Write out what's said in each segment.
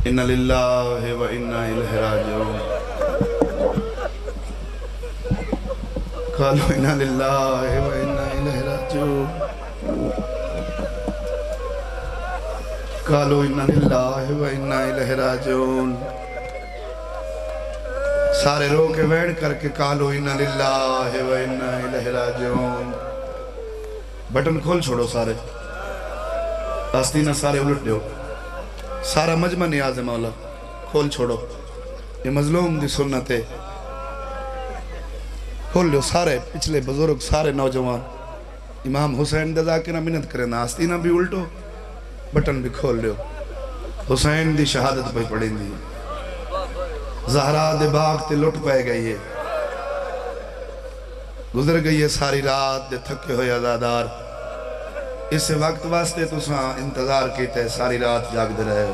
اِنَّ لِلَّهِ وَإِنَّا إِلَيْهِ رَاجِعُونَ قالوا إِنَّ لِلَّهِ وَإِنَّا إِلَيْهِ رَاجِعُونَ قالوا إِنَّ لِلَّهِ وَإِنَّا إِلَيْهِ رَاجِعُونَ سارے رو کے ویڑ کر کے قالوا إِنَّ لِلَّهِ وَإِنَّا إِلَيْهِ رَاجِعُونَ بٹن کھول چھوڑو سارے آستینہ سارے الٹ دیو سارا مجمع نیاز ہے مولا کھول چھوڑو یہ مظلوم دی سنت ہے کھول لیو سارے پچھلے بزرگ سارے نوجوان امام حسین دزا کے نہ منت کریں آستینہ بھی الٹو بٹن بھی کھول لیو حسین دی شہادت پہ پڑھیں دی زہرا دے باغ تے لٹ پائے گئی ہے گزر گئی ہے ساری رات دے تھکے ہوئے عزادار اس وقت واسطے تو ساں انتظار کیتے ساری رات جاگ دے رہے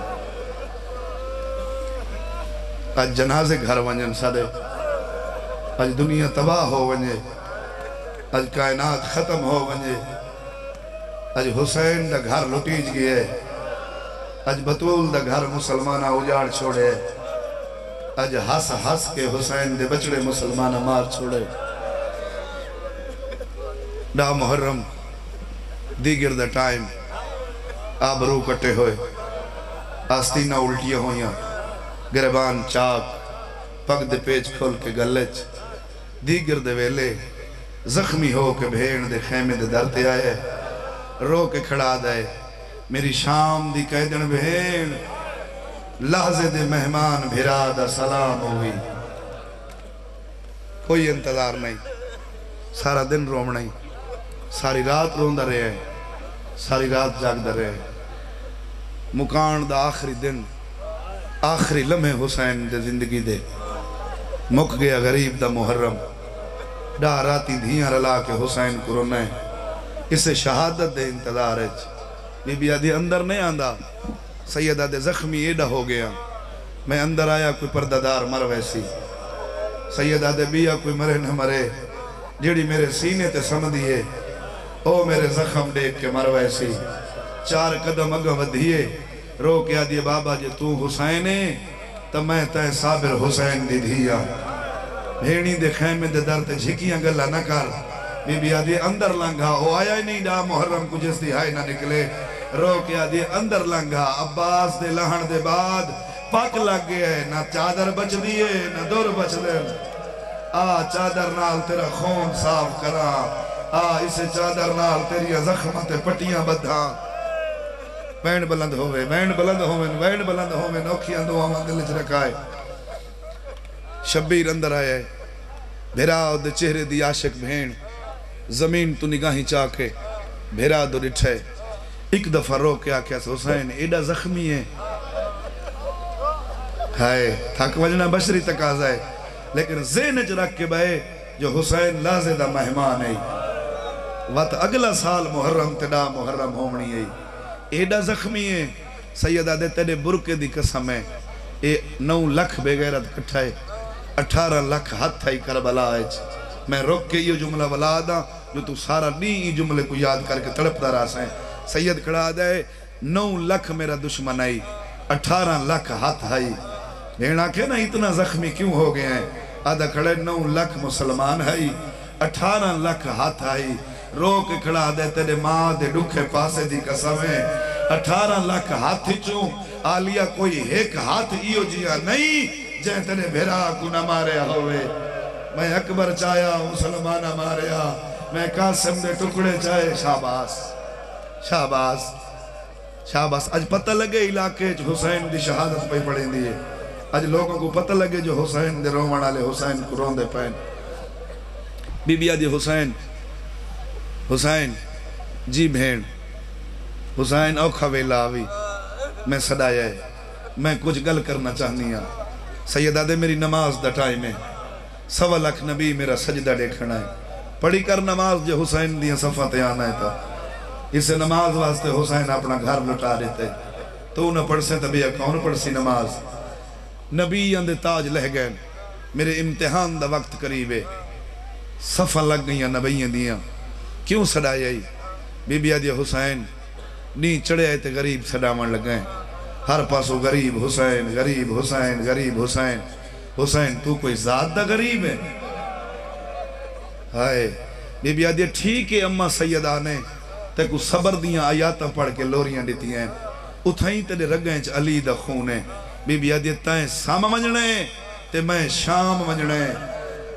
آج جنازے گھر ونجن سادے آج دنیا تباہ ہو ونجے آج کائنات ختم ہو ونجے آج حسین دا گھر لٹیج گئے آج بطول دا گھر مسلمانہ اجاڑ چھوڑے آج ہس ہس کے حسین دے بچڑے مسلمانہ مار چھوڑے ڈا محرم دیگر دا ٹائم آبرو کٹے ہوئے آستینہ الٹیاں ہویاں گربان چاک پگ دے پیچ کھول کے گلچ دیگر دے ویلے زخمی ہو کے بھیڑ دے خیمے دے درتے آئے رو کے کھڑا دائے میری شام دی قیدن بھیڑ لحظے دے مہمان بھیرا دا سلام ہوئی کوئی انتظار نہیں سارا دن روم نہیں ساری رات روندہ رہے ساری رات جاگ دے رہے مکان دا آخری دن آخری لمحے حسین دے زندگی دے مک گیا غریب دا محرم ڈا راتی دھیاں رلا کے حسین کو رونے اسے شہادت دے انتظار ہے بی بی آدھی اندر نہیں آندہ سیدہ دے زخمی ایڈا ہو گیا میں اندر آیا کوئی پردادار مر ویسی سیدہ دے بیا کوئی مرے نہ مرے جیڑی میرے سینے تے سمدھیے او میرے زخم دیکھ کے مر ویسی 4 قدم اگا ودھیے رو کے آدھیے بابا جے تو حسینے تب میں تے صابر حسین دی دھیا بھیڑی دے خیمے دے در تے جھکیاں گلہ نہ کر بی بی آدھیے اندر لنگا او آیا ہی نہیں ڈا محرم کو جس دی ہائی نہ نکلے رو کے آدھیے اندر لنگا عباس دے لہن دے بعد پاک لگ گئے نہ چادر بچ دیئے نہ دور بچ دے چادر نال تیرا خون صاف کرا اسے چادر نال تیری زخمت پٹیاں بدھا وین بلند ہوئے وین بلند ہوئے وین بلند ہوئے نوکھیاں دعاواں دل چ رکھائے شبیر اندر آئے بھیرا دے چہرے دی عاشق بھین زمین تو نگاہیں چاکے بھیرا دو ڈٹھے ایک دفعہ رو کے آکھیا حسین ایڈا زخمی ہے ہائے تھک وجنا بشری تقاضا ہے لیکن ذہن چ رکھ کے بھائے جو حسین لازدہ مہمان ہے وقت اگلا سال محرم تڈا محرم ہومنی ہے ایڈا زخمی ہے سیدہ دے تیرے برکے دی قسم ہے 9 لکھ بے غیرت کٹھائے 18 لکھ ہاتھ ہے کربلا ہے میں روک کے یہ جملہ ولادا جو تو سارا نہیں جملے کو یاد کر کے تڑپ دا راس ہیں سید کھڑا دے 9 لکھ میرا دشمن آئی 18 لکھ ہاتھ آئی بھیڑا کہ نا اتنا زخمی کیوں ہو گئے ہیں آدھا کھڑے 9 لکھ مسلمان آئی 18 لکھ ہاتھ آئی رو کے کھڑا دے تیرے ماں دے ڈکھے پاسے دی قسمیں 18 لکھ ہاتھ چوں آلیا کوئی ایک ہاتھ ایو جیا نہیں جائیں تیرے بھیرا کو نہ ماریا ہوئے میں اکبر چاہیا مسلمانہ ماریا میں قاسم دے ٹکڑے چاہے شاباس شاباس شاباس آج پتہ لگے علاقے جو حسین دی شہادت پہ پڑھیں دیئے آج لوگوں کو پتہ لگے جو حسین دے رومن آلے حسین کو رون دے پہن بی بی آدھی حسین حسین جی بھین حسین اوکھا ویلا آوی میں صدایا ہے میں کچھ گل کرنا چاہنی ہاں سیدہ دے میری نماز دا ٹائم ہے 1.25 لکھ نبی میرا سجدہ دیکھنا ہے پڑھی کر نماز جو حسین دیاں صفحہ تے آنا ہے تھا اسے نماز واسطے حسین اپنا گھر لٹا دیتے تو انہیں پڑھ سے تبھی کون پڑھ سی نماز نبی اندے تاج لہ گئے میرے امتحان دا وقت قریب ہے صفحہ لگ گئیاں نبییں دیاں کیوں سڑائے آئی بی بی آدھی حسین نہیں چڑھے آئے تے غریب سڑاون لگائیں ہر پاسو غریب حسین غریب حسین غریب حسین حسین تو کوئی ذات دا غریب ہے ہائے بی بی آدھے ٹھیک ہے اممہ سیدہ نے تے کو صبر دیاں آیاتاں پڑھ کے لوریاں دیتی ہیں اتھائیں تیرے رگیں چ علی دا خون ہے بی بی آدھے تائیں سام منجنے تے میں شام منجنے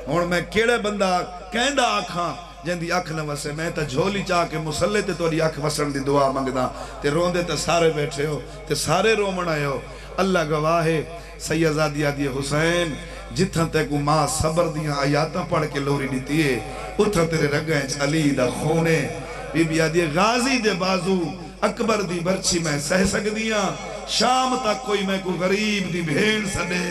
اور میں کیڑے بندہ کہندہ آکھاں جن دی اکھ نہ وسے میں تا جھولی چاہ کے مسلے تے توڑی اکھ وسن دی دعا منگداں تے روندے تے سارے بیٹھے ہو تے سارے رومن آئے ہو اللہ گواہ ہے سیدزادی آدھی حسین جتھاں تے کو ماں صبر دیاں آیاتاں پڑھ کے لوری دیتی ہے اتھاں تیرے رگیں چ علی دا خونے بی بی آدھی غازی دے بازو اکبر دی برچی میں سہ سکدیاں شام تک کوئی میں کو غریب دی بھین سدے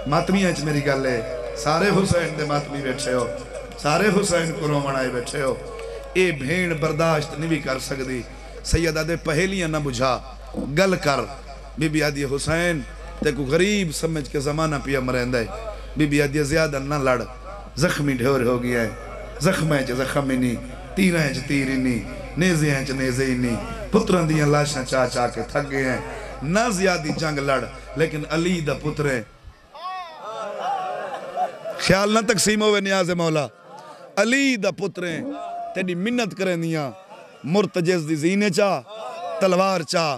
ماتمیاں چ میری گل ہے سارے حسین دے ماتمی بیٹھے ہو سارے حسین کو رومن آئے بیٹھے ہو اے بھین برداشت نہیں بھی کر سکتی سیدہ دے پہلیاں نہ بجھا گل کر بی بی آدھی حسین تے کو غریب سمجھ کے زمانہ پیا مرہندہ ہے بی بی آدھی زیادہ نہ لڑ زخمی ڈھور ہو گیا ہے زخمیں چ زخمی نہیں تیریں چ تیری نہیں نیزیں چ نیزیں نہیں پتران دیاں لاشاں چاہ چاہ کے تھک گئے ہیں نہ زیادی جنگ لڑ لیکن علی دا پتریں خیال نہ تقسیم ہوئے نیاز مولا علی دا پتریں تیری منت کریں دیاں مرتجز دی زینے چاہ تلوار چاہ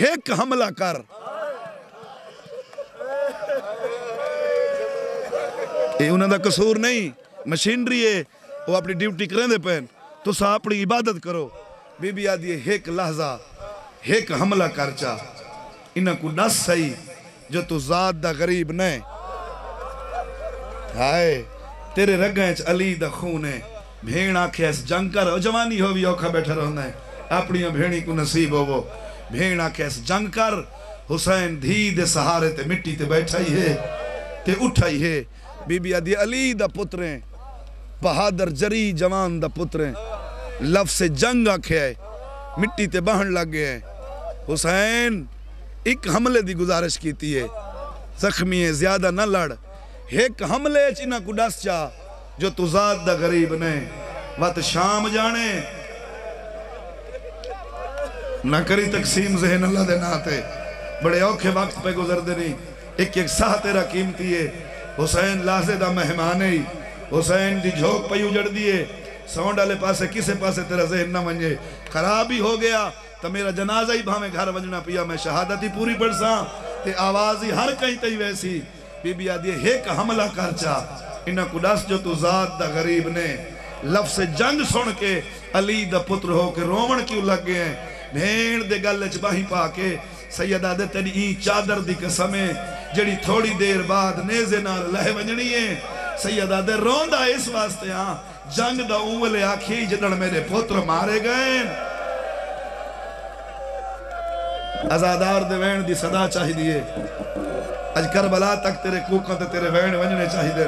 ایک حملہ کر یہ انہوں دا قصور نہیں مشینری ہے وہ اپنی ڈیوٹی کریں دے پہن تو سا اپنی عبادت کرو بی بی آدھی ایک لحظہ ایک حملہ کر چاہ انہاں کو نس سہی جو تو ذات دا غریب نہیں ہائے تیرے رگیں چ علی دا خون ہے بھین آکھے اس جنگ کر جوانی ہو بھی اوکھا بیٹھا رہنا ہے اپنی بھینی کو نصیب ہو وہ بھین آکھے اس جنگ کر حسین دھی دے سہارے تے مٹی تے بیٹھا ہی ہے تے اٹھا ہی ہے بی بی آدھی علی دا پتریں بہادر جری جوان دا پتریں لفظ جنگ آکھے ہے مٹی تے بہن لگ گئے ہیں حسین ایک حملے دی گزارش کیتی ہے زخمی ہے زیادہ نہ لڑ ایک حملے چنہ کو ڈس چاہ جو تو ذات دا غریب نے وقت شام جانے نہ کری تقسیم ذہن اللہ دے ناتے بڑے اوکھے وقت پہ گزر دے نہیں ایک ساہ تیرا قیمتی ہے حسین لازے دا مہمانے ہی حسین دی جھوک پہ اجڑ دیئے سونڈ والے پاسے کسے پاسے تیرا ذہن نہ منجے خراب ہی ہو گیا تو میرا جنازہ ہی بھامے گھر وجنا پیا میں شہادت ہی پوری پڑھ ساں تے آواز ہی ہر کہیں تے ویسی بی بی آدھی ایک حملہ کر چاہ انہاں کو ڈس جو تو ذات دا غریب نے لفظ جنگ سن کے علی دا پتر ہو کے رومن کیوں لگ گئے ہیں بھین دے گلچ باہی پا کے سیدہ دے تیری این چادر دی قسمیں جڑی تھوڑی دیر بعد نیزے نال لہ ونجنی ہے سیدہ دے روندہ اس واسطے ہاں جنگ دا اولے آکھی جدن میرے پتر مارے گئے ازادار دے وین دی صدا چاہی دیئے اج کربلا تک تیرے کوکاں تے تیرے وین ونجنے چاہی دے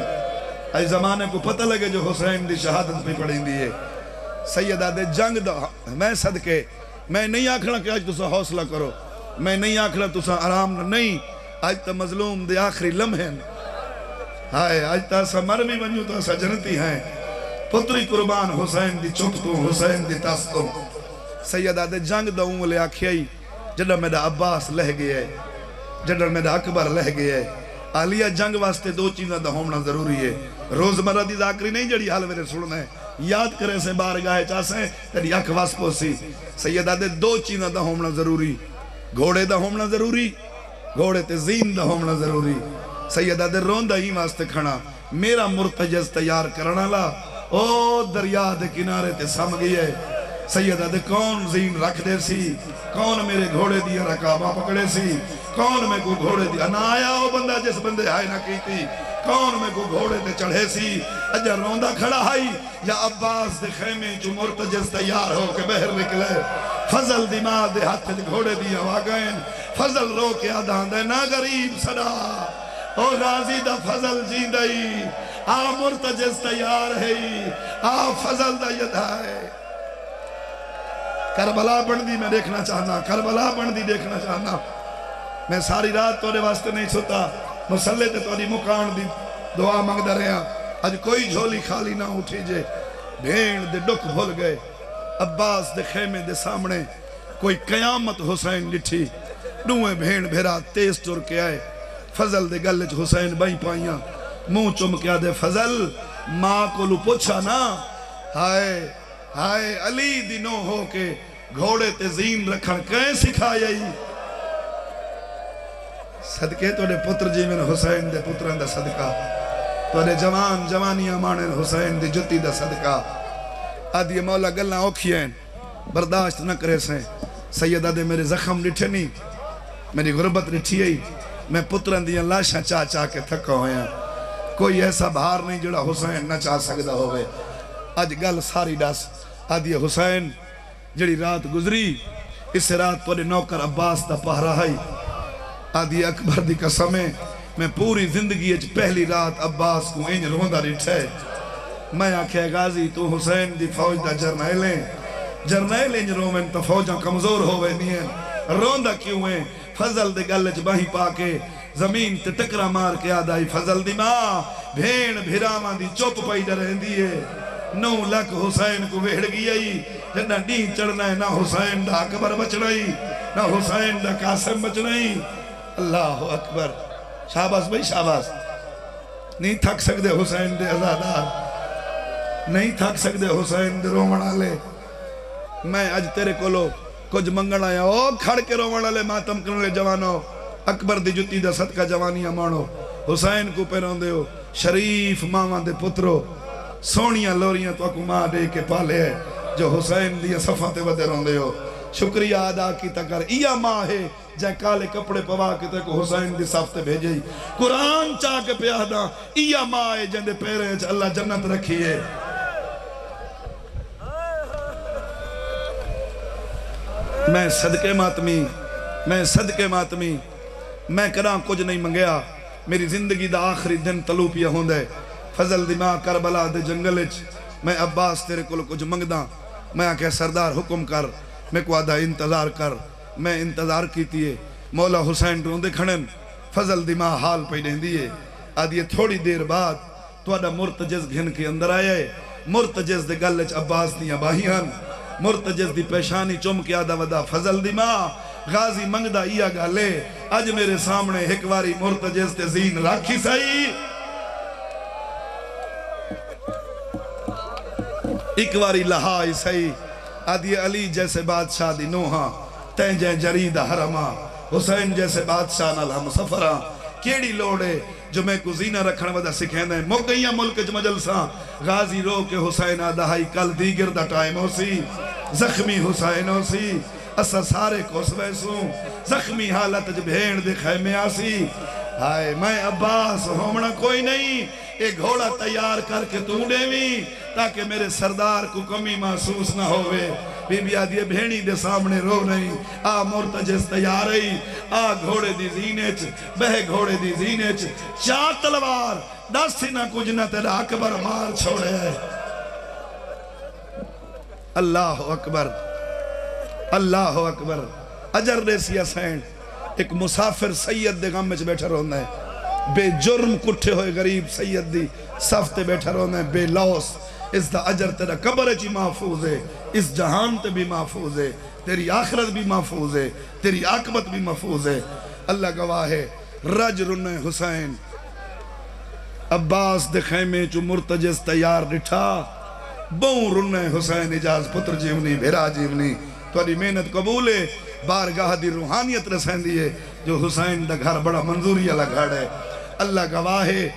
اج زمانے کو پتہ لگے جو حسین دی شہادت بھی پڑھیں دیئے سیدہ دے جنگ دا میں صدقے میں نہیں آکھنا کہ آج تسا حوصلہ کرو میں نہیں آکھنا تسا آرام نہیں آج تا مظلوم دے آخری لمحیں ہائے آج تا سا مرمی ونجو تا سا جنتی ہیں پتری قربان حسین دی چپتوں حسین دی تاستوں سیدہ دے جنگ دا اولے آکھیائی جڑا میرا عباس لہ گئے جڑا میرا اکبر لہ گئے آلیہ جنگ واسطے دو چیزیں دا ہومنا ضروری ہے روزمرہ دی ذاکری نہیں جڑی حال میرے سننا ہے یاد کرے سے بارگاہ چاسیں تیری اک واسپو سی سیدہ دے دو چیزیں دا ہومنا ضروری گھوڑے دا ہومنا ضروری گھوڑے تے زین دا ہومنا ضروری سیدہ دے روندہ ہی واسطے کھڑا میرا مرتجز تیار کرنا لا او دریا دے کنارے تے سم گئی ہے سیدہ دے کون زین رکھ دے سی کون میرے گھوڑے دیا رکابہ پکڑے سی کون میں کو گھوڑے دیا نہ آیا وہ بندہ جس بندے آئے نہ کی تھی کون میں کو گھوڑے دے چڑھے سی اجا روندہ کھڑا ہائی یا عباس دے خیمے جو مرتجز تیار ہو کے بہر نکلے فضل دی ماں دے ہاتھ دے گھوڑے دیا واگئن فضل رو کے آدھان دے نا غریب صدا او غازی دا فضل جیندائی آ مرتجز تیار ہے آ فضل دا یدھائے کربلا بندی میں دیکھنا چاہنا کربلا بندی دیکھنا چاہنا میں ساری رات توڑے واسطے نہیں سوتا مسلح تے توڑی مکان دی دعا مانگ دا رہا آج کوئی جھولی خالی نہ اٹھی جے بھین دے ڈک بھول گئے عباس دے خیمے دے سامنے کوئی قیامت حسین ڈٹھی ڈوئیں بھین بھیرا تیز ٹر کے آئے فضل دے گلے چ حسین بائی پائیاں منہ چم کے آدھے فضل ماں کو لو پوچھا نا ہائے ہائے علی دنوں ہو کے گھوڑے تے زین رکھن کہیں سکھایا ہی صدقے تو دے پتر جی میں حسین دے پتران دا صدقہ تو دے جوان جوانیاں مانن حسین دے جتی دا صدقہ آدھی مولا گلنا اوکھی ہیں برداشت نہ کرے سیں سیدہ دے میرے زخم ڈٹھے نہیں میری غربت ڈٹھی ہے میں پتران دیاں لاشاں چاہ چاہ کے تھکا ہویا کوئی ایسا بھار نہیں جڑا حسین نہ چاہ سکتا ہوئے آج گل ساری ڈاس آدھی حسین جڑی رات گزری اس رات تو نوکر عباس دا پہرا ہے آدھی اکبر دی قسمیں میں پوری زندگی اچ پہلی رات عباس کو انج روندہ ڈٹھے میں آکھے غازی تو حسین دی فوج دا جرنیل انج رومن تو فوجاں کمزور ہوئے نہیں ہیں روندہ کیوں ہیں فضل دے گلچ باہی پاکے زمین تے ٹکرا مار کے آدھائی فضل دی ماں بھین بھیراواں دی چوپ پائی ڈرین دیئے 9 لاکھ حسین کو ویڑ گئی جنہ ڈین چڑھنا ہے نہ حسین دا اکبر بچنا ہی نہ حسین دا قاسم بچنا ہی اللہ اکبر شاباس بھئی شاباس نہیں تھک سکتے حسین دے ازادار نہیں تھک سکتے حسین دے رومن آلے میں آج تیرے کولو کچھ منگن آیا او کھڑ کے رومن آلے ماتم کرنے جوانو اکبر دی جتی دا صدقہ جوانیاں مانو حسین کو پیرون دے ہو شریف ماما دے پترو سونیاں لوریاں تو اکو ماں دے کے پالے ہے جو حسین دیا صفحہ تے ودے رون دے ہو شکریہ ادا کی تکر ایا ماں ہے جائے کالے کپڑے پوا کے تے کو حسین دی صف تے بھیجے قرآن چاہ کے پیادہ ایا ماں ہے جن دے پیرے اللہ جنت رکھی ہے میں صدقے ماتمی میں کرام کچھ نہیں منگیا میری زندگی دا آخری دن تلوپیا ہوں دے فضل دی ماں کربلا دے جنگلچ میں عباس تیرے کو کچھ منگداں میں آکے سردار حکم کر میں کو آدھا انتظار کر میں انتظار کیتی ہے مولا حسین روندے کھڑن فضل دی ماں حال پہ دیں دیئے آدھی تھوڑی دیر بعد تو آدھا مرتجز گھن کے اندر آیا ہے مرتجز دے گلچ عباس دیاں باہیان مرتجز دی پیشانی چم کے آدھا ودا فضل دی ماں غازی منگدہ ایا گالے آج میرے سامنے ہکواری مرتجز تے زین راکھی سائی اکواری لہائی سائی آدھی علی جیسے بادشاہ دی نوہاں تینجے جرید حرمہ حسین جیسے بادشاہ نال ہم سفرہ کیڑی لوڑے جو میں کو زینہ رکھن ودا سکھیں دیں موقعیاں ملک جمجلساں غازی رو کے حسین آدھائی کل دیگر دا ٹائم ہو سی زخمی حسین ہو سی اسا سارے کوس ویسوں زخمی حالت جب بھین دے خیمے آسی ہائے میں عباس ہومنا کوئی نہیں ایک گھوڑا تیار کر کے تو ڈیوی تاکہ میرے سردار کو کمی محسوس نہ ہوئے بی بی آدھی بھینی دے سامنے رو نہیں آ مرتجز تیار رہی آ گھوڑے دی زینچ بہ گھوڑے دی زینچ چار تلوار دستی نہ کچھ نہ تیرا اکبر مار چھوڑے ہے اللہ اکبر اللہ اکبر اجر ریسی حسین ایک مسافر سید دے غم میں بیٹھا رونا ہے بے جرم کٹھے ہوئے غریب سید دی صفتے بیٹھا رونا ہے بے لوس اس دا اجر تیرا قبر چی محفوظ ہے اس جہان تے بھی محفوظ ہے تیری آخرت بھی محفوظ ہے تیری عاقبت بھی محفوظ ہے اللہ گواہ ہے رج رنے حسین عباس دے خیمے چو مرتجز تیار ڈٹھا بون رنے حسین اجاز پتر جیونی بھیرا جیونی توڑی محنت قبول ہے بارگاہ دی روحانیت رسین دیئے جو حسین دا گھر بڑا منظوری اللہ گھڑ ہے اللہ گواہ ہے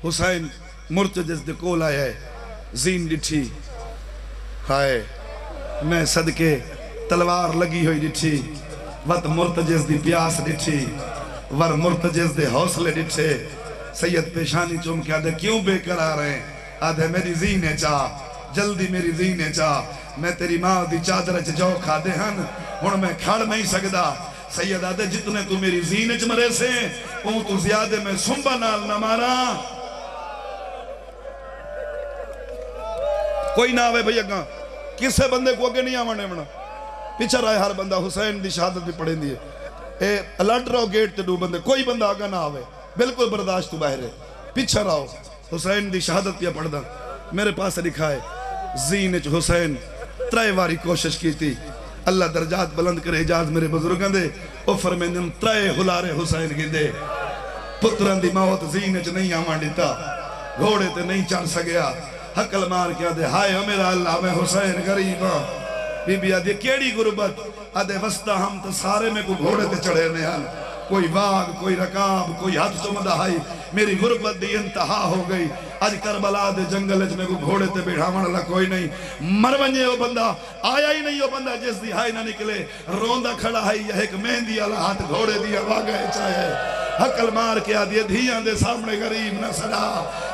حسین مرتجز دے کول آیا ہے زین ڈٹھی ہائے میں صدقے تلوار لگی ہوئی ڈٹھی وط مرتجز دی پیاس ڈٹھی ور مرتجز دے حوصلے ڈٹھے سید پیشانی چوم کے آدھے کیوں بے کر آ رہے ہیں آدھے میری زینے چاہ جلدی میری زینے چاہ میں تیری ماں دی چادر چ جو کھا دے ہن ہن میں کھڑ نہیں سکدا سید آدھے جتنے تو میری زینے چ مرے سے اون تو زیادہ میں سنبا نال نہ مارا کوئی نہ آوے بھئی اگاں کسے بندے کو اگے نہیں آوانے منا پیچھا رہے ہر بندہ حسین دی شہادت بھی پڑھیں دیئے اے الٹ رہو گیٹ تے دو بندے کوئی بندہ آگا نہ آوے بالکل برداشت تو باہر ہے پیچھا رہو حسین دی شہادت پیا پڑھ دا میرے پاس لکھا ہے زینچ حسین ترائے واری کوشش کی تھی اللہ درجات بلند کرے اجاز میرے بزرگاں دے او فرمیندن ترے ہلارے حسین کی دے پتران دی موت زین چ نہیں آمان دیتا گھوڑے تے نہیں چڑھ سگیا حقل مار کیا دے ہائے او میرا اللہ میں حسین غریب ہاں بی بی آدھے کیڑی غربت آدھے وسطہ ہم تو سارے میں کو گھوڑے تے چڑھے نے ہیں کوئی واغ کوئی رکاب کوئی ہاتھ چمدہ ہائی میری غربت دی انتہا ہو گئی آج کربلا دے جنگل اچ میں کو گھوڑے تے بیٹھا والا کوئی نہیں مرونجے وہ بندہ آیا ہی نہیں وہ بندہ جس دی ہائی نہ نکلے روندہ کھڑا ہائی یہ ایک مہندی والا ہاتھ گھوڑے دیا واگے چاہے حقل مار کے آدھے دھیاں دے سامنے غریب نہ سڑا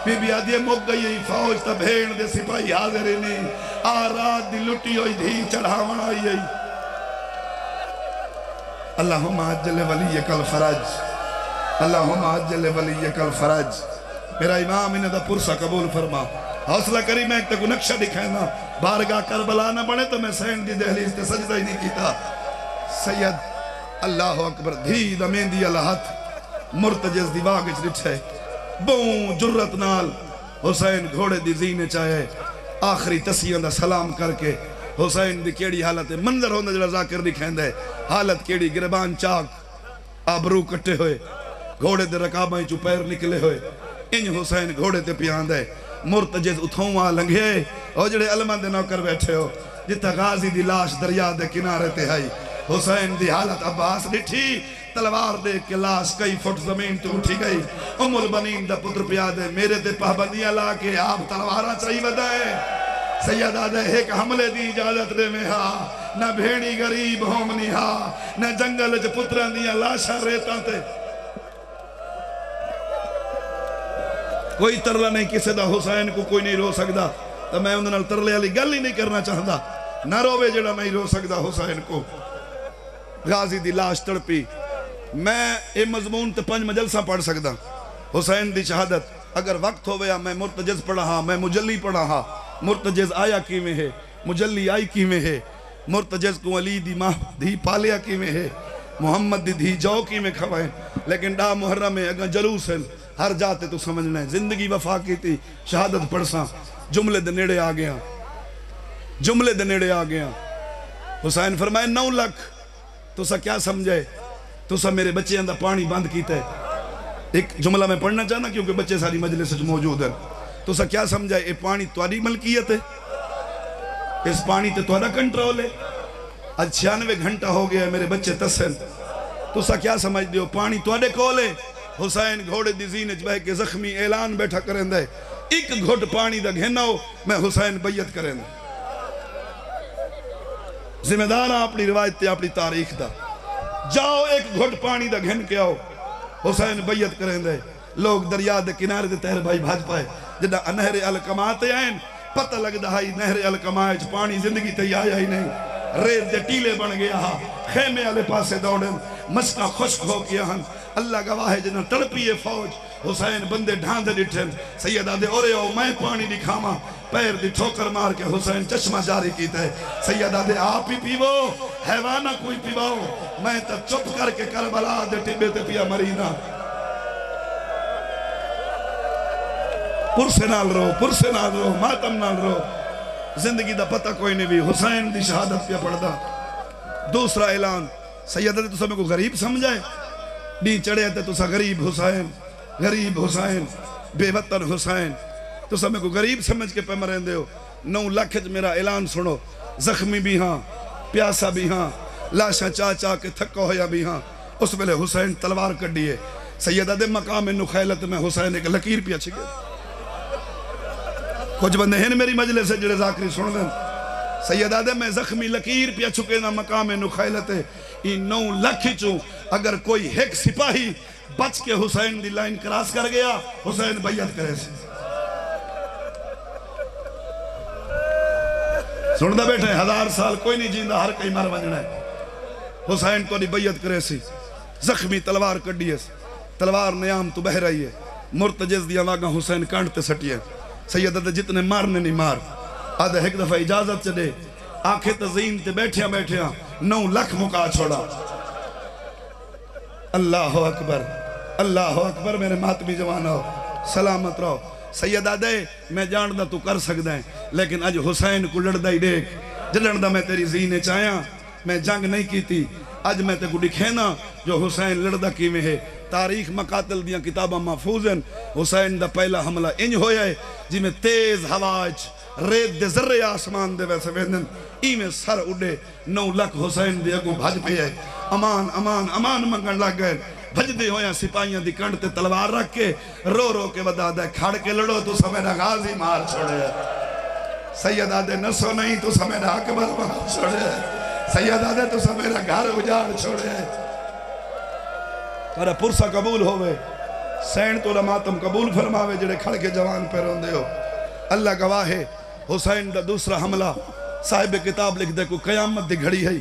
بی بی آدھے مک گئی فوج تا بھیڑ دے سپاہی حاضر نہیں آ رات دی لٹی ہوئی دھی چڑھاون آئی ہے اللہم عجل ولیک الفرج اللہم عجل ولیک الفرج میرا امام انہیں دا پرسہ قبول فرما حوصلہ کری میں ایک تک نقشہ دکھائنا بارگاہ کربلا نہ بنے تو میں سین دی دہلیز تے سجدہ ہی نہیں کیتا سید اللہ اکبر دھی دا مہندی اللہ ہاتھ مرتجز دی باغچ رٹھے بوں جرت نال حسین گھوڑے دی زینے چاہے آخری تسیان دا سلام کر کے حسین دی کیڑی حالت ہے منظر ہوندہ جڑا ذاکر دکھائن دے حالت کیڑی گربان چاک آبرو کٹے ہوئے گھوڑے دے رکابائیں چو پیر نکلے ہوئے انج حسین گھوڑے تے پیان دے مرتجز اتھوں لنگے اور جڑے علماء دے نوکر بیٹھے ہو جتا غازی دی لاش دریا دے کنارے تے ہائی حسین دی حالت عباس ڈٹھی تلوار دے کے لاش کئی فٹ زمین تو اٹھی گئی ام البنین دا پتر پیا دے میرے دے پابندیاں لا کے آپ تلوارہ چاہی بدائے سید آدھے ایک حملے دی اجازت دے میں ہاں نہ بھیڑی غریب ہومنی ہاں نہ جنگل چ پتران دیا لاشاں ریتاں تے کوئی ترلہ نہیں کسے دا حسین کو کوئی نہیں رو سکدا تو میں انہوں ترلے علی گل ہی نہیں کرنا چاہتا نہ روے جڑا نہیں رو سکدا حسین کو غازی دی لاش تڑپی میں اے مضمون تے 5 مجلسہ پڑھ سکدا حسین دی شہادت اگر وقت ہو گیا میں مرتجز پڑھا ہاں میں مجلی پڑھا ہاں مرتجز آیا کی میں ہے مجلی آئی کی میں ہے مرتجز کو علی دی ماں دھی پالیا کی میں ہے محمد دی دھی جو کی میں کھوائیں لیکن ڈا محرم میں اگر جلوس ہے ہر جاتے تو سمجھنا ہے زندگی وفا کی تھی شہادت پڑھساں جملے دے نیڑے آ گیا جملے دے نیڑے آ گیا حسین فرمائے 9 لاکھ تو سا کیا سمجھے تو سا میرے بچے اندر پانی بند کیتا ہے ایک جملہ میں پڑھنا چاہنا کیونکہ بچے ساری مجلس موجود ہیں تو سا کیا سمجھے اے پانی تواری ملکیت ہے اس پانی تے توارا کنٹرول ہے آج 96 گھنٹہ ہو گیا ہے میرے بچے تسن تو سا کیا سمجھ دیو پانی توارے کولے حسین گھوڑے دی زینج بہ کے زخمی اعلان بیٹھا کریں دے ایک گھٹ پانی دا گھننا ہو میں حسین بیعت کریں دے ذمہ دارہ اپنی روایت تے اپنی تاریخ دا جاؤ ایک گھٹ پانی دا گھن کے آؤ حسین بیعت کریں دے لوگ دریا دے کنارے دے تہر بھائی بھاج پائے جدہ نہر القماء تے آئین پتہ لگ دہائی نہر القماء پانی زندگی تے آیا ہی نہیں ریت دے ٹیلے بن گیا ہاں خیمے والے پاسے دوڑن مسکا خشک ہو کیا ہن اللہ گواہ ہے جنہاں تڑپیے فوج حسین بندے ڈھاندے ڈٹھن سیدہ دے اورے ہو میں پانی دکھاما پیر دی ٹھوکر مار کے حسین چشمہ جاری کیتا ہے سیدہ دے آپ ہی پیو حیوانہ کوئی پیواؤ میں تا چپ کر کے کربلا دے ٹبے تے پیا مرینا پرسے نال رو ماتم نال رو زندگی دا پتہ کوئی نہیں بھی حسین دی شہادت پیا پڑھ دا دوسرا اعلان سیدہ دے تو سب میں کو غریب سمجھائے نہیں چڑھے تے تو سا غریب حسین بے وطن حسین تو سب میں کو غریب سمجھ کے پہ مرین دے ہو 9 لاکھ میرا اعلان سنو زخمی بھی ہاں پیاسا بھی ہاں لاشا چاچا کے تھکا ہویا بھی ہاں اس پہلے حسین تلوار کر دیئے سیدہ دے مقام نخیلت میں حسین ایک لکیر پیا چھگے کچھ بندے ہیں میری مجلس سے جڑے ذاکری سن دیں سیدہ دے میں زخمی لکیر پیا چھکے نا مقام نخیلت ہے این 9 لاکھ چوں اگر کوئی ایک سپاہی بچ کے حسین دی لائن کراس کر گیا حسین بیعت کرے سے سندہ بیٹھے 1000 سال کوئی نہیں جیندہ ہر کئی مر بننا ہے حسین تو نہیں بیعت کرے سی زخمی تلوار کر دیئے تلوار نیام تو بہ رہی ہے مرتجز دیا واگا حسین کانٹتے سٹی ہے سیدہ دے جتنے مارنے نہیں مار آدھے ایک دفعہ اجازت چلے آنکھیں تزین تے بیٹھیا 9 لاکھ مکا چھوڑا اللہ اکبر میرے ماتمی جوان ہو سلامت رہو سیدہ دے میں جان دا تو کر سکتا ہے لیکن اج حسین کو لڑ دا ہی دیکھ جلڑ دا میں تیری زینے چاہیاں میں جنگ نہیں کی تھی اج میں تے کو دکھینا جو حسین لڑدا کیویں ہے تاریخ مقاتل دیاں کتاباں محفوظ ہیں حسین دا پہلا حملہ انج ہویا ہے جی میں تیز ہواج ریت دے ذرے آسمان دے ویسے ویندن میں سر اڑے 9 لاکھ حسین دے اگوں بھج پہ ہے امان امان امان منگن لگ گئے بھج دے ہویا سپاہیاں دی کنڈ تے تلوار رکھ کے رو رو کے ودا دے کھڑ کے لڑو تو سمیرا غازی مار چھوڑے سید آدھے نسو نہیں تو سمیرا اکبر مار چھوڑے سید آدھے تو سمیرا گھر اجاڑ چھوڑے تارا پرسا قبول ہوئے سین تو رماتم قبول فرماوے جڑے کھڑ کے جوان پہ روندے ہو اللہ گواہ ہے حسین دا دوسرا حملہ صاحب کتاب لکھ دے کو قیامت دی گھڑی ہے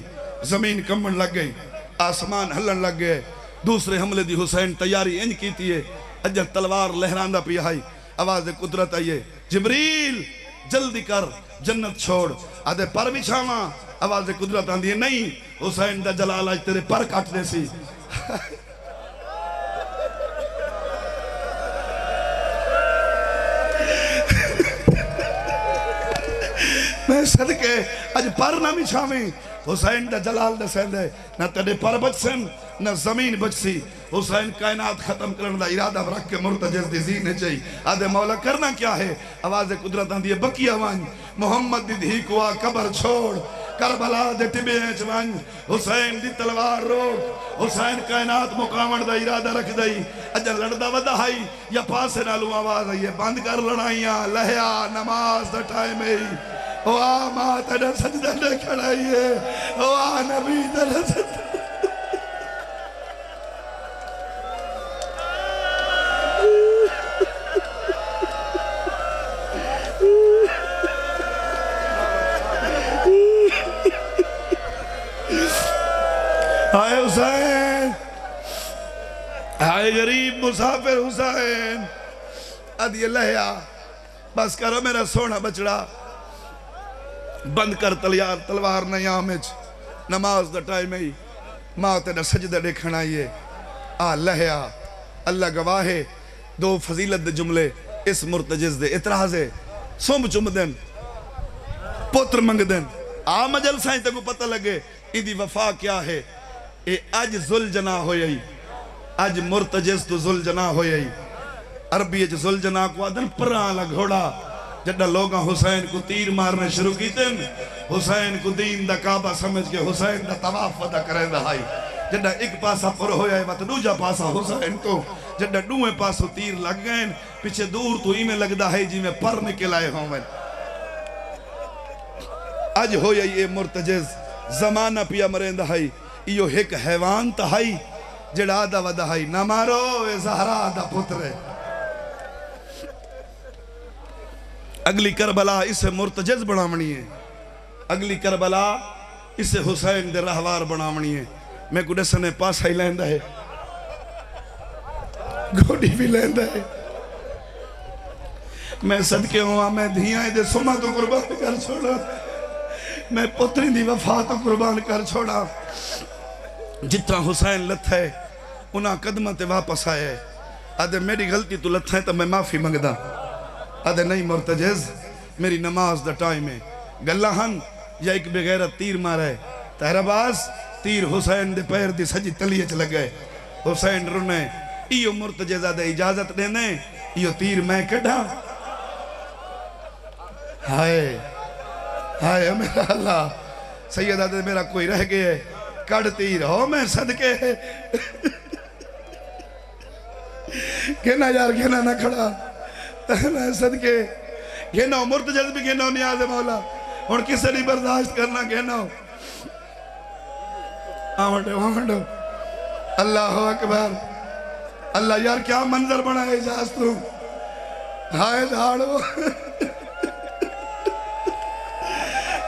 زمین کمبن لگ گئی آسمان ہلن لگ گئے دوسرے حملے دی حسین تیاری انج کیتی ہے اجر تلوار لہراندہ پی آئی آواز قدرت آئیے جبریل جلدی کر جنت چھوڑ آدھے پر بچھاواں آواز قدرت آندھی ہے نہیں حسین دا جلال آج تیرے پر کاٹنے سی میں صدقے اج پر نہ بچھاویں حسین دا جلال دا سیندے نہ تیرے پر بچ سن نہ زمین بچ سی حسین کائنات ختم کرنے دا ارادہ رکھ کے مرتجز دی زینے چاہی آدھے مولا کرنا کیا ہے آواز قدرت آندھی ہے بکیا وان محمد دی دھی کو قبر چھوڑ کربلا دے ٹبے چوان حسین دی تلوار روک حسین کائنات مقامن دا ارادہ رکھ دائی اجر لڑدہ ودا ہائی یا پاسے نالو آواز آئی بند کر لڑائیاں لہیا نماز دا ٹائم ہے او آ ماں تیرا سجدہ نے کھڑائی ہے او آ نبی تیرا سجدہ آئے حسین آئے غریب مسافر حسین ادھی لہیا بس کرو میرا سونا بچڑا بند کر تلوار نیامج نماز دا ٹائم ہی ماں تیرا سجدہ دیکھنا آئیے آ لہیا اللہ گواہے دو فضیلت دے جملے اس مرتجز دے اعتراض ہے سوم چم دن پوتر منگ دن آ مجل سائیں تے کو پتہ لگے ایدی وفا کیا ہے اے اج زلجنا ہوئی اج مرتجز تو زلجنا ہوئی عربی اج زلجنا کو آدن پران لگھوڑا جڑا لوگاں حسین کو تیر مارنے شروع کی تن حسین کو دین دا کعبہ سمجھ کے حسین دا طواف ودا کریں دا ہائی جڑا ایک پاسا پر ہویا ہے وقت دوجا پاسا حسین کو جڑا دوئے پاسو تیر لگ گئے پیچھے دور تو ہی میں لگ دا ہے جی میں پر نکل آئے ہوں میں اج ہویا یہ مرتجز زمانہ پیا مرین دا ہائی یہ ایک حیوان تا ہائی جڑا آدھا ودا ہائی نہ مارو اے زہرا آدھا پترے اگلی کربلا اسے مرتجز بنامنی ہے اگلی کربلا اسے حسین دے رہوار بنامنی ہے میں کو ڈسنے پاس ہی لیندہ ہے گوڑی بھی لیندہ ہے میں صدقے ہوا میں دھیاں دے سمہ تو قربان کر چھوڑا میں پتری دی وفا تو قربان کر چھوڑا جتنا حسین لت ہے انہاں قدمت واپس آئے آدھے میری غلطی تو لت ہے تو میں معافی منگدا آدھے نہیں مرتجز میری نماز دا ٹائم ہے گلہن یا ایک بغیرت تیر مارے تہرہ باز تیر حسین دے پیر دی سجی تلیچ لگے حسین رنے ایو مرتجز آدھے اجازت دینے ایو تیر میں کڑھا ہائے ہائے میرا اللہ سید آدھے میرا کوئی رہ گئے کڑ تیر ہو میں صدقے کہنا یار کہنا نہ کھڑا میں صدقے کہنا ہو مرتجز بھی کہنا ہو نیاز مولا اور کسے نہیں برداشت کرنا کہنا ہو آمڑو اللہ اکبر اللہ یار کیا منظر بنا ہے اجاز تو ہائے دھاڑو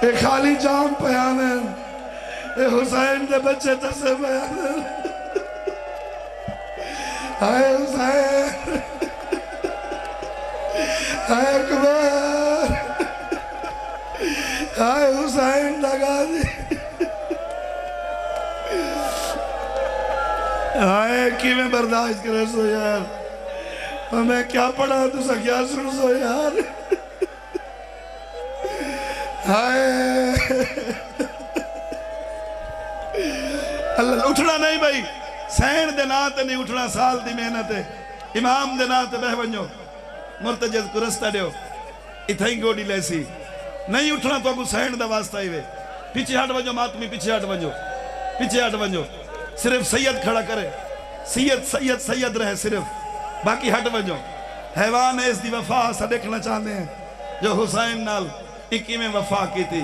اے خالی جام پیانن اے حسین دے بچے تسے پیانن ہائے حسین ہائے اکبر ہائے حسین لگا دی ہائے کی میں برداشت کرے سو یار میں کیا پڑھا تو سا کیا سن سو یار ہائے اللہ اٹھنا نہیں بھائی سین دے نا تے نہیں اٹھنا سال دی محنت ہے امام دے نا تے بہ ونجو مرتجز کو رستہ دیو اتھائی گوڑی لیسی نہیں اٹھنا تو اگو سین دا واسطہ ہی وے پیچھے ہٹ ونجو ماتمی پیچھے ہٹ ونجو صرف سید کھڑا کرے سید رہے صرف باقی ہٹ ونجو حیوان ہے اس دی وفا سا دیکھنا چاہتے ہیں جو حسین نال 21 میں وفا کی تھی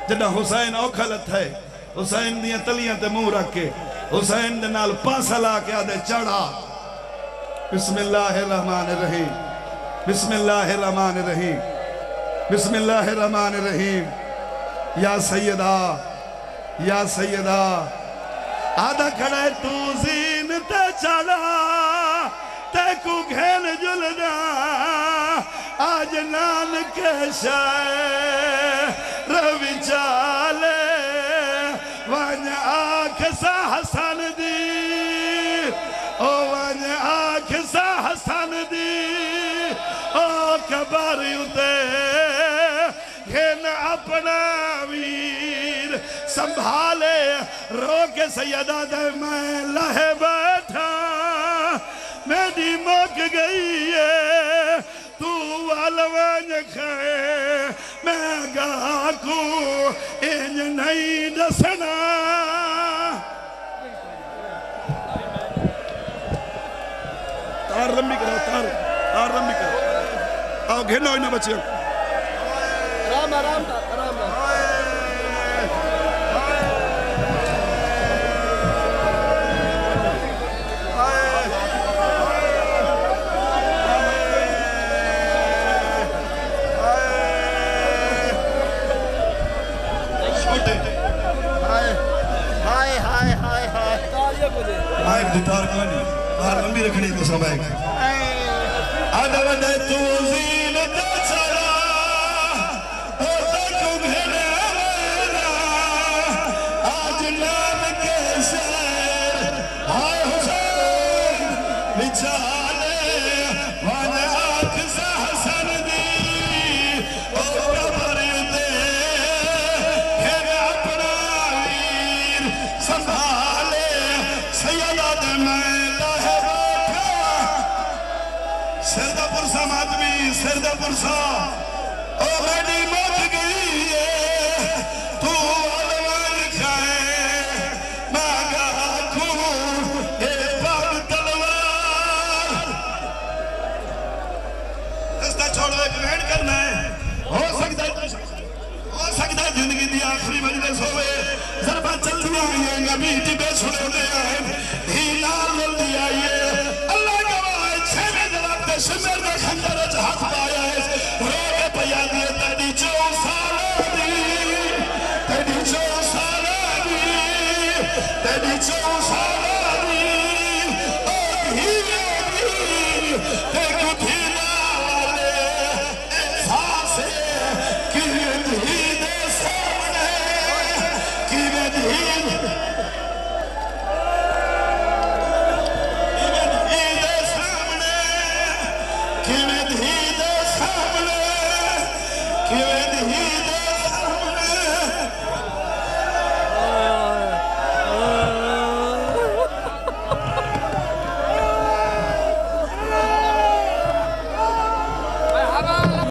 جدہ حسین اوکھلت ہے حسین دیاں تلیاں تے منہ رکھ کے حسین دے نال پاسا لا کے آدھے چڑھا بسم اللہ الرحمن الرحیم بسم اللہ الرحمن الرحیم بسم اللہ الرحمن الرحیم یا سیدہ آدھا کھڑا ہے تو زین تے چڑھا تے کو گھین جلدہ آج نانک شاہ روی چالے وان آنکھ سا حسن دی وان آنکھ سا حسن دی کبار یوتے گھن اپنا ویر سنبھالے رو کے سیدہ دے میں لہے بیٹھا میری موک گئی ہے تو والوان کھائے میں گاہ کو انج نہیں دسنا تار لمبی کرو تار لمبی کرو آؤ گھنو انہیں بچے رام مائک دوتار کوئی تار لمبی رکھنی تو سب آئے آدھا ودے تو زین تے چڑھا ہوتا کو گھنے میرا آج نام کے شہر آئے حسین بچالے وان آنکھ سا حسن دی کبر دے گھن اپنا ویر سنبھالے سیدہ دے میں لہے سردہ پرسا ماتمی سردہ پرسا او میری موت گئی ہے تو علوان کھائے ماں کھوں اے پاک تلوار رستہ چھوڑو ایک ویٹ کرنا ہے ہو سکتا ہے زندگی دی آخری مجلس ہوئے ضربہ چل دیا ہے نبی ٹبے چھوڑے دے آئے ہی نال مل دیا ہے اللہ گواہ چھے میں شمر دے خندر جہاں پایا ہے روکے پیا دیئے تیری 4 سالہ دی تیری 4 سالہ دی تیری 4